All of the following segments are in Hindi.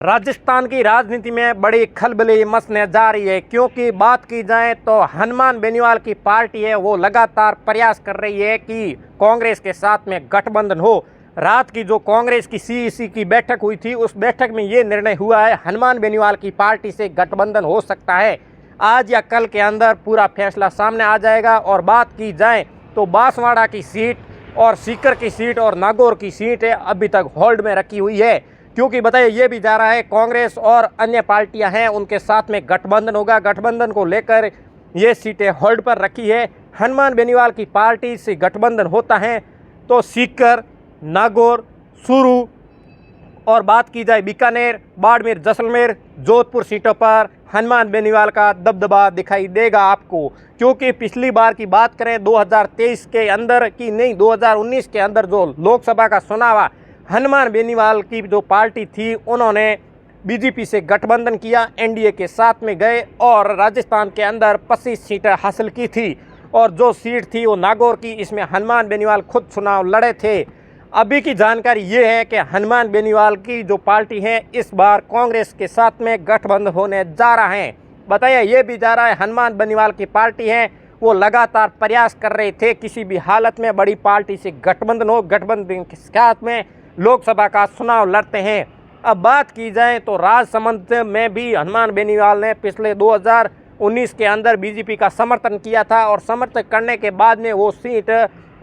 राजस्थान की राजनीति में बड़ी खलबली मचने जा रही है, क्योंकि बात की जाए तो हनुमान बेनीवाल की पार्टी है वो लगातार प्रयास कर रही है कि कांग्रेस के साथ में गठबंधन हो। रात की जो कांग्रेस की सीईसी की बैठक हुई थी, उस बैठक में ये निर्णय हुआ है हनुमान बेनीवाल की पार्टी से गठबंधन हो सकता है। आज या कल के अंदर पूरा फैसला सामने आ जाएगा। और बात की जाए तो बांसवाड़ा की सीट और सीकर की सीट और नागौर की सीट है अभी तक होल्ड में रखी हुई है, क्योंकि बताइए ये भी जा रहा है कांग्रेस और अन्य पार्टियां हैं उनके साथ में गठबंधन होगा। गठबंधन को लेकर ये सीटें होल्ड पर रखी है। हनुमान बेनीवाल की पार्टी से गठबंधन होता है तो सीकर, नागौर, चूरू और बात की जाए बीकानेर, बाड़मेर, जैसलमेर, जोधपुर सीटों पर हनुमान बेनीवाल का दबदबा दिखाई देगा आपको। क्योंकि पिछली बार की बात करें 2023 के अंदर की नहीं 2019 के अंदर जो लोकसभा का चुनाव हनुमान बेनीवाल की जो पार्टी थी उन्होंने बीजेपी से गठबंधन किया, एनडीए के साथ में गए और राजस्थान के अंदर 25 सीटें हासिल की थी। और जो सीट थी वो नागौर की, इसमें हनुमान बेनीवाल खुद चुनाव लड़े थे। अभी की जानकारी ये है कि हनुमान बेनीवाल की जो पार्टी है इस बार कांग्रेस के साथ में गठबंधन होने जा रहा है। बताइए ये भी जा रहा है हनुमान बेनीवाल की पार्टी है वो लगातार प्रयास कर रहे थे किसी भी हालत में बड़ी पार्टी से गठबंधन हो, गठबंधन के साथ में लोकसभा का चुनाव लड़ते हैं। अब बात की जाए तो राजसमंद में भी हनुमान बेनीवाल ने पिछले 2019 के अंदर बीजेपी का समर्थन किया था और समर्थन करने के बाद में वो सीट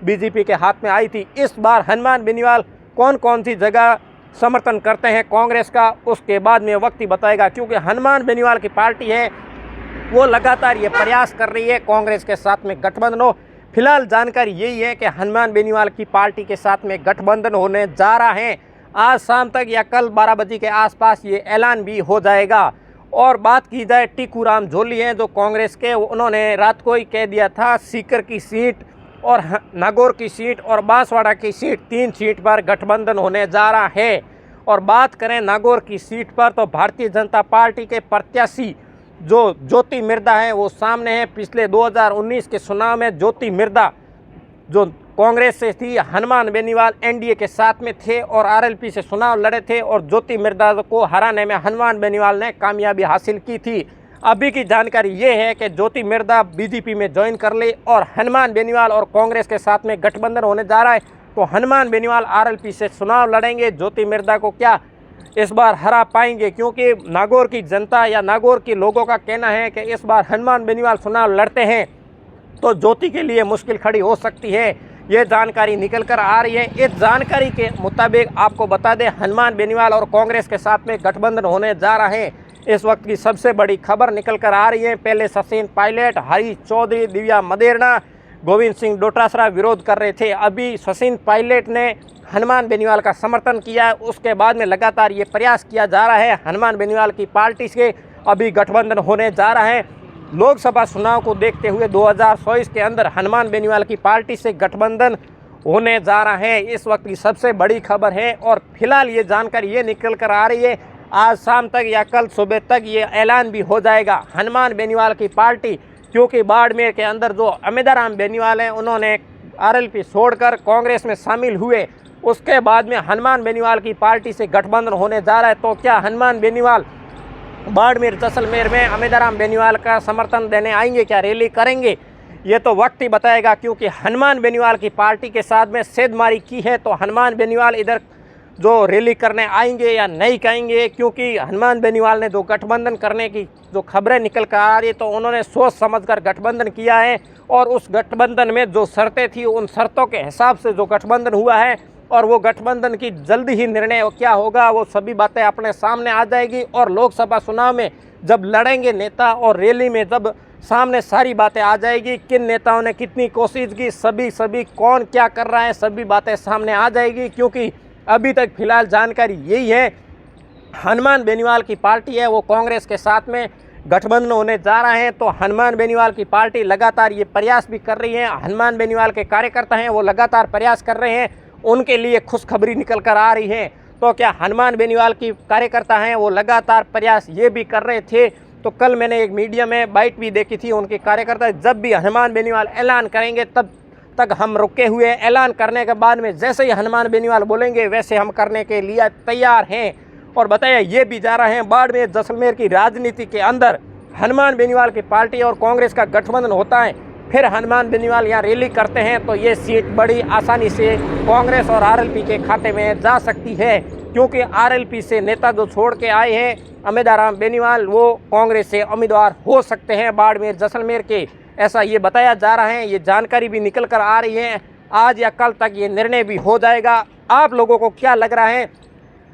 बीजेपी के हाथ में आई थी। इस बार हनुमान बेनीवाल कौन कौन सी जगह समर्थन करते हैं कांग्रेस का, उसके बाद में वक्त ही बताएगा। क्योंकि हनुमान बेनीवाल की पार्टी है वो लगातार ये प्रयास कर रही है कांग्रेस के साथ में गठबंधन हो। फिलहाल जानकारी यही है कि हनुमान बेनीवाल की पार्टी के साथ में गठबंधन होने जा रहा है। आज शाम तक या कल 12 बजे के आसपास ये ऐलान भी हो जाएगा। और बात की जाए टीकूराम जोली हैं जो कांग्रेस के, उन्होंने रात को ही कह दिया था सीकर की सीट और नागौर की सीट और बांसवाड़ा की सीट, 3 सीट पर गठबंधन होने जा रहा है। और बात करें नागौर की सीट पर तो भारतीय जनता पार्टी के प्रत्याशी जो ज्योति मिर्धा है वो सामने है। पिछले 2019 के चुनाव में ज्योति मिर्धा जो कांग्रेस से थी, हनुमान बेनीवाल एनडीए के साथ में थे और आरएलपी से चुनाव लड़े थे और ज्योति मिर्धा को हराने में हनुमान बेनीवाल ने कामयाबी हासिल की थी। अभी की जानकारी ये है कि ज्योति मिर्धा बीजेपी में ज्वाइन कर ले और हनुमान बेनीवाल और कांग्रेस के साथ में गठबंधन होने जा रहा है। तो हनुमान बेनीवाल आरएलपी से चुनाव लड़ेंगे, ज्योति मिर्धा को क्या इस बार हरा पाएंगे? क्योंकि नागौर की जनता या नागौर के लोगों का कहना है कि इस बार हनुमान बेनीवाल चुनाव लड़ते हैं तो ज्योति के लिए मुश्किल खड़ी हो सकती है। ये जानकारी निकल कर आ रही है। इस जानकारी के मुताबिक आपको बता दें हनुमान बेनीवाल और कांग्रेस के साथ में गठबंधन होने जा रहा है। इस वक्त की सबसे बड़ी खबर निकल कर आ रही है। पहले सचिन पायलट, हरीश चौधरी, दिव्या मदेरणा, गोविंद सिंह डोटासरा विरोध कर रहे थे। अभी सचिन पायलट ने हनुमान बेनीवाल का समर्थन किया। उसके बाद में लगातार ये प्रयास किया जा रहा है हनुमान बेनीवाल की पार्टी से अभी गठबंधन होने जा रहा है। लोकसभा चुनाव को देखते हुए 2024 के अंदर हनुमान बेनीवाल की पार्टी से गठबंधन होने जा रहा है। इस वक्त की सबसे बड़ी खबर है और फिलहाल ये जानकारी ये निकल कर आ रही है आज शाम तक या कल सुबह तक ये ऐलान भी हो जाएगा हनुमान बेनीवाल की पार्टी। क्योंकि बाड़मेर के अंदर जो अमिताराम बेनीवाल हैं उन्होंने आरएलपी छोड़कर कांग्रेस में शामिल हुए, उसके बाद में हनुमान बेनीवाल की पार्टी से गठबंधन होने जा रहा है। तो क्या हनुमान बेनीवाल बाड़मेर, जैसलमेर में अमिताराम बेनीवाल का समर्थन देने आएंगे, क्या रैली करेंगे? ये तो वक्त ही बताएगा। क्योंकि हनुमान बेनीवाल की पार्टी के साथ में सेधमारी की है तो हनुमान बेनीवाल इधर जो रैली करने आएंगे या नहीं कहेंगे। क्योंकि हनुमान बेनीवाल ने जो गठबंधन करने की जो खबरें निकल कर आ रही तो उन्होंने सोच समझकर गठबंधन किया है और उस गठबंधन में जो शर्तें थी उन शर्तों के हिसाब से जो गठबंधन हुआ है और वो गठबंधन की जल्दी ही निर्णय क्या होगा वो सभी बातें अपने सामने आ जाएगी। और लोकसभा चुनाव में जब लड़ेंगे नेता और रैली में जब सामने सारी बातें आ जाएगी, किन नेताओं ने कितनी कोशिश की, सभी कौन क्या कर रहा है, सभी बातें सामने आ जाएगी। क्योंकि अभी तक फिलहाल जानकारी यही है हनुमान बेनीवाल की पार्टी है वो कांग्रेस के साथ में गठबंधन होने जा रहा है। तो हनुमान बेनीवाल की पार्टी लगातार ये प्रयास भी कर रही है। हनुमान बेनीवाल के कार्यकर्ता हैं वो लगातार प्रयास कर रहे हैं, उनके लिए खुशखबरी निकल कर आ रही है। तो क्या हनुमान बेनीवाल की कार्यकर्ता हैं वो लगातार प्रयास ये भी कर रहे थे। तो कल मैंने एक मीडिया में बाइट भी देखी थी, उनके कार्यकर्ता जब भी हनुमान बेनीवाल ऐलान करेंगे तब तक हम रुके हुए हैं, ऐलान करने के बाद में जैसे ही हनुमान बेनीवाल बोलेंगे वैसे हम करने के लिए तैयार हैं। और बताया ये भी जा रहे हैं बाड़मेर जैसलमेर की राजनीति के अंदर हनुमान बेनीवाल की पार्टी और कांग्रेस का गठबंधन होता है, फिर हनुमान बेनीवाल यहाँ रैली करते हैं तो ये सीट बड़ी आसानी से कांग्रेस और आरएलपी के खाते में जा सकती है, क्योंकि आरएलपी से नेता जो छोड़ के आए हैं अमिताराम बेनीवाल, वो कांग्रेस से उम्मीदवार हो सकते हैं बाड़मेर जैसलमेर के, ऐसा ये बताया जा रहा है। ये जानकारी भी निकल कर आ रही है, आज या कल तक ये निर्णय भी हो जाएगा। आप लोगों को क्या लग रहा है,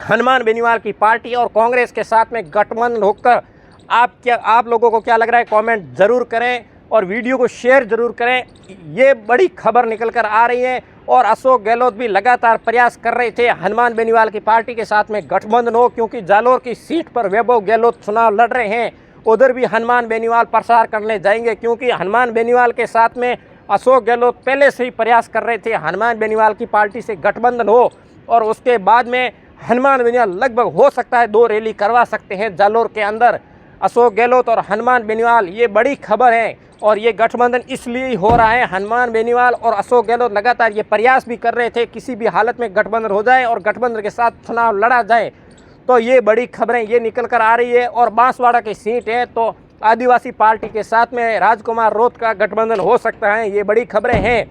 हनुमान बेनीवाल की पार्टी और कांग्रेस के साथ में गठबंधन होकर आप लोगों को क्या लग रहा है, कमेंट ज़रूर करें और वीडियो को शेयर ज़रूर करें। ये बड़ी खबर निकल कर आ रही है और अशोक गहलोत भी लगातार प्रयास कर रहे थे हनुमान बेनीवाल की पार्टी के साथ में गठबंधन हो, क्योंकि जालोर की सीट पर वैभव गहलोत चुनाव लड़ रहे हैं, उधर भी हनुमान बेनीवाल प्रचार करने जाएंगे, क्योंकि हनुमान बेनीवाल के साथ में अशोक गहलोत पहले से ही प्रयास कर रहे थे हनुमान बेनीवाल की पार्टी से गठबंधन हो, और उसके बाद में हनुमान बेनीवाल लगभग हो सकता है 2 रैली करवा सकते हैं जालोर के अंदर। अशोक गहलोत और हनुमान बेनीवाल, ये बड़ी खबर है और ये गठबंधन इसलिए हो रहा है। हनुमान बेनीवाल और अशोक गहलोत लगातार ये प्रयास भी कर रहे थे किसी भी हालत में गठबंधन हो जाए और गठबंधन के साथ चुनाव लड़ा जाए, तो ये बड़ी खबरें ये निकल कर आ रही है। और बांसवाड़ा की सीट है तो आदिवासी पार्टी के साथ में राजकुमार रोत का गठबंधन हो सकता है, ये बड़ी खबरें हैं।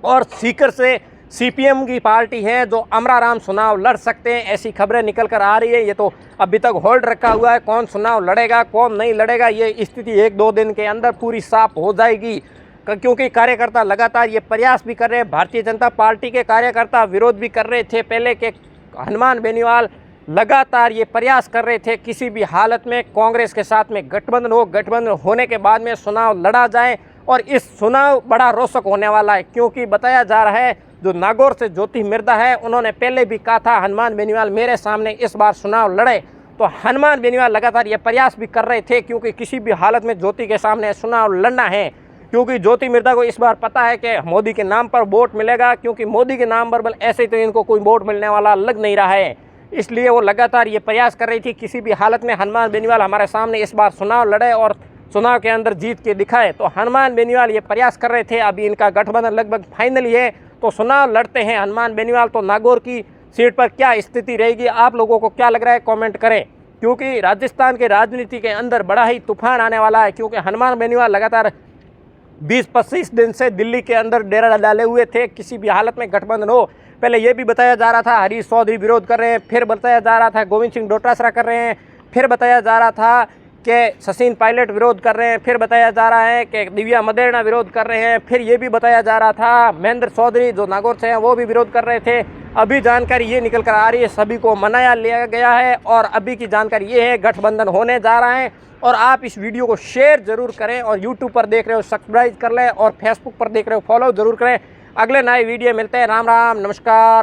और सीकर से सीपीएम की पार्टी है जो अमराराम चुनाव लड़ सकते हैं, ऐसी खबरें निकल कर आ रही है। ये तो अभी तक होल्ड रखा हुआ है, कौन चुनाव लड़ेगा कौन नहीं लड़ेगा ये स्थिति 1-2 दिन के अंदर पूरी साफ हो जाएगी, क्योंकि कार्यकर्ता लगातार ये प्रयास भी कर रहे हैं। भारतीय जनता पार्टी के कार्यकर्ता विरोध भी कर रहे थे पहले के हनुमान बेनीवाल लगातार ये प्रयास कर रहे थे किसी भी हालत में कांग्रेस के साथ में गठबंधन हो, गठबंधन होने के बाद में चुनाव लड़ा जाए। और इस चुनाव बड़ा रोचक होने वाला है, क्योंकि बताया जा रहा है जो नागौर से ज्योति मिर्धा है उन्होंने पहले भी कहा था हनुमान बेनीवाल मेरे सामने इस बार चुनाव लड़े, तो हनुमान बेनीवाल लगातार ये प्रयास भी कर रहे थे, क्योंकि किसी भी हालत में ज्योति के सामने चुनाव लड़ना है, क्योंकि ज्योति मिर्धा को इस बार पता है कि मोदी के नाम पर वोट मिलेगा, क्योंकि मोदी के नाम पर बल ऐसे तो इनको कोई वोट मिलने वाला लग नहीं रहा है, इसलिए वो लगातार ये प्रयास कर रही थी किसी भी हालत में हनुमान बेनीवाल हमारे सामने इस बार चुनाव लड़े और चुनाव के अंदर जीत के दिखाए। तो हनुमान बेनीवाल ये प्रयास कर रहे थे, अभी इनका गठबंधन लगभग फाइनल है, तो चुनाव लड़ते हैं हनुमान बेनीवाल। तो नागौर की सीट पर क्या स्थिति रहेगी, आप लोगों को क्या लग रहा है, कमेंट करें, क्योंकि राजस्थान के राजनीति के अंदर बड़ा ही तूफान आने वाला है, क्योंकि हनुमान बेनीवाल लगातार 20-25 दिन से दिल्ली के अंदर डेरा डाले हुए थे किसी भी हालत में गठबंधन हो। पहले ये भी बताया जा रहा था हरीश चौधरी विरोध कर रहे हैं, फिर बताया जा रहा था गोविंद सिंह डोटासरा कर रहे हैं, फिर बताया जा रहा था कि सचिन पायलट विरोध कर रहे हैं, फिर बताया जा रहा है कि दिव्या मदेरणा विरोध कर रहे हैं, फिर ये भी बताया जा रहा था महेंद्र चौधरी जो नागौर से हैं वो भी विरोध कर रहे थे। अभी जानकारी ये निकल कर आ रही है सभी को मनाया लिया गया है और अभी की जानकारी ये है गठबंधन होने जा रहा है। और आप इस वीडियो को शेयर जरूर करें और यूट्यूब पर देख रहे हो सब्सक्राइब कर लें और फेसबुक पर देख रहे हो फॉलो जरूर करें। अगले नए वीडियो मिलते हैं। राम राम, नमस्कार।